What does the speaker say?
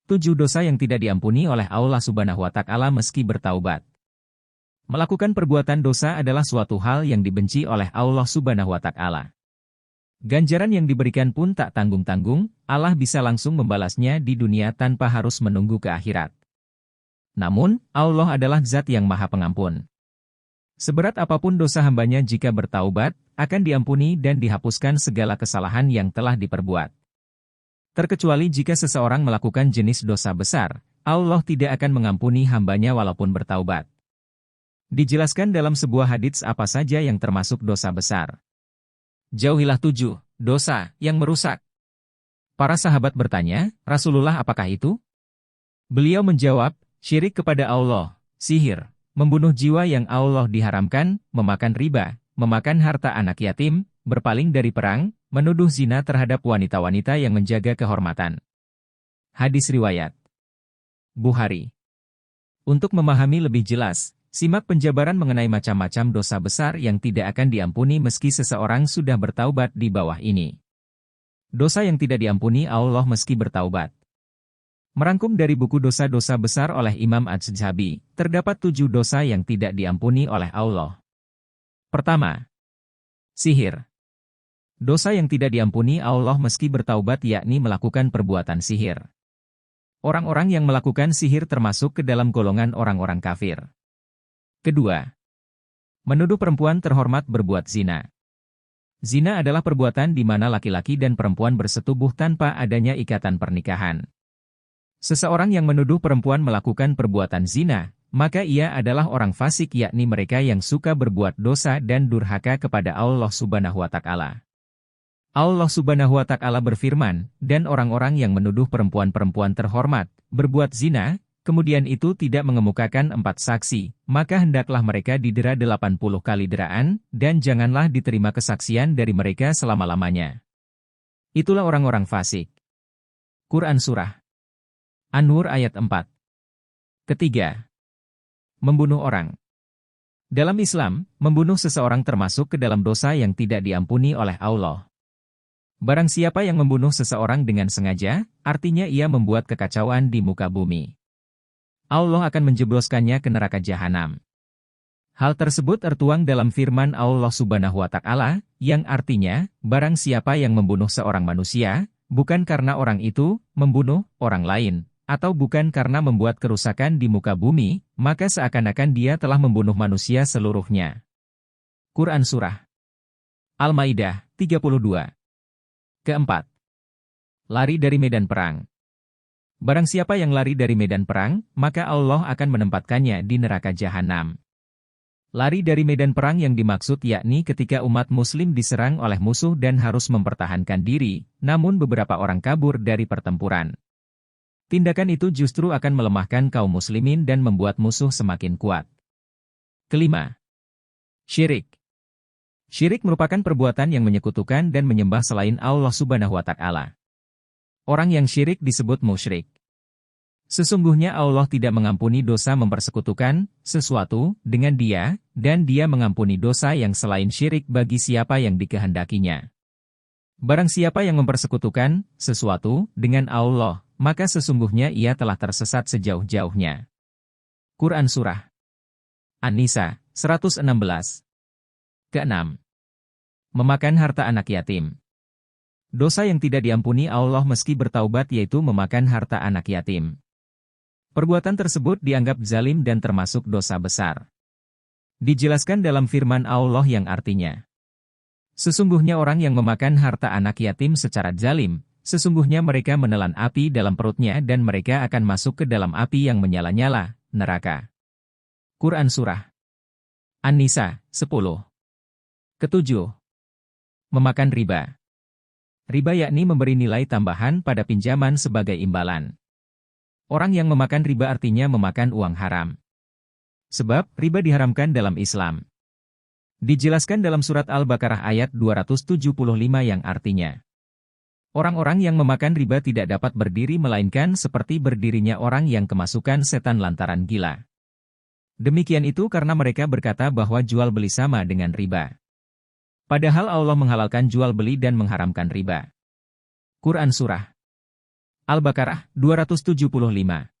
7 dosa yang tidak diampuni oleh Allah Subhanahu wa Ta'ala meski bertaubat. Melakukan perbuatan dosa adalah suatu hal yang dibenci oleh Allah Subhanahu wa Ta'ala. Ganjaran yang diberikan pun tak tanggung-tanggung, Allah bisa langsung membalasnya di dunia tanpa harus menunggu ke akhirat. Namun, Allah adalah Zat yang Maha Pengampun. Seberat apapun dosa hambanya jika bertaubat, akan diampuni dan dihapuskan segala kesalahan yang telah diperbuat. Terkecuali jika seseorang melakukan jenis dosa besar, Allah tidak akan mengampuni hambanya walaupun bertaubat. Dijelaskan dalam sebuah hadits apa saja yang termasuk dosa besar. Jauhilah 7 dosa yang merusak. Para sahabat bertanya, Rasulullah apakah itu? Beliau menjawab, syirik kepada Allah, sihir, membunuh jiwa yang Allah diharamkan, memakan riba, memakan harta anak yatim, berpaling dari perang, menuduh zina terhadap wanita-wanita yang menjaga kehormatan. Hadis riwayat Bukhari. Untuk memahami lebih jelas, simak penjabaran mengenai macam-macam dosa besar yang tidak akan diampuni meski seseorang sudah bertaubat di bawah ini. Dosa yang tidak diampuni Allah meski bertaubat. Merangkum dari buku Dosa-Dosa Besar oleh Imam Az-Zahabi, terdapat 7 dosa yang tidak diampuni oleh Allah. Pertama, sihir. Dosa yang tidak diampuni Allah meski bertaubat yakni melakukan perbuatan sihir. Orang-orang yang melakukan sihir termasuk ke dalam golongan orang-orang kafir. Kedua, menuduh perempuan terhormat berbuat zina. Zina adalah perbuatan di mana laki-laki dan perempuan bersetubuh tanpa adanya ikatan pernikahan. Seseorang yang menuduh perempuan melakukan perbuatan zina, maka ia adalah orang fasik yakni mereka yang suka berbuat dosa dan durhaka kepada Allah Subhanahu wa Ta'ala. Allah Subhanahu wa Ta'ala berfirman, dan orang-orang yang menuduh perempuan-perempuan terhormat berbuat zina, kemudian itu tidak mengemukakan 4 saksi, maka hendaklah mereka didera 80 kali deraan, dan janganlah diterima kesaksian dari mereka selama-lamanya. Itulah orang-orang fasik. Quran Surah An-Nur ayat 4. Ketiga, membunuh orang. Dalam Islam, membunuh seseorang termasuk ke dalam dosa yang tidak diampuni oleh Allah. Barang siapa yang membunuh seseorang dengan sengaja, artinya ia membuat kekacauan di muka bumi. Allah akan menjebloskannya ke neraka jahanam. Hal tersebut tertuang dalam firman Allah Subhanahu wa Ta'ala, yang artinya, barang siapa yang membunuh seorang manusia, bukan karena orang itu membunuh orang lain, atau bukan karena membuat kerusakan di muka bumi, maka seakan-akan dia telah membunuh manusia seluruhnya. Quran Surah Al-Maidah 32. Keempat, lari dari medan perang. Barang siapa yang lari dari medan perang, maka Allah akan menempatkannya di neraka jahanam. Lari dari medan perang yang dimaksud yakni ketika umat muslim diserang oleh musuh dan harus mempertahankan diri, namun beberapa orang kabur dari pertempuran. Tindakan itu justru akan melemahkan kaum muslimin dan membuat musuh semakin kuat. Kelima, syirik. Syirik merupakan perbuatan yang menyekutukan dan menyembah selain Allah Subhanahu wa Ta'ala. Orang yang syirik disebut musyrik. Sesungguhnya Allah tidak mengampuni dosa mempersekutukan sesuatu dengan Dia, dan Dia mengampuni dosa yang selain syirik bagi siapa yang dikehendakinya. Barang siapa yang mempersekutukan sesuatu dengan Allah, maka sesungguhnya ia telah tersesat sejauh-jauhnya. Quran Surah An-Nisa 116. Keenam, memakan harta anak yatim. Dosa yang tidak diampuni Allah meski bertaubat yaitu memakan harta anak yatim. Perbuatan tersebut dianggap zalim dan termasuk dosa besar. Dijelaskan dalam firman Allah yang artinya, sesungguhnya orang yang memakan harta anak yatim secara zalim, sesungguhnya mereka menelan api dalam perutnya dan mereka akan masuk ke dalam api yang menyala-nyala, neraka. Quran Surah An-Nisa 10. Ketujuh, memakan riba. Riba yakni memberi nilai tambahan pada pinjaman sebagai imbalan. Orang yang memakan riba artinya memakan uang haram. Sebab, riba diharamkan dalam Islam. Dijelaskan dalam surat Al-Baqarah ayat 275 yang artinya, orang-orang yang memakan riba tidak dapat berdiri melainkan seperti berdirinya orang yang kemasukan setan lantaran gila. Demikian itu karena mereka berkata bahwa jual beli sama dengan riba. Padahal Allah menghalalkan jual beli dan mengharamkan riba. Quran Surah Al-Baqarah 275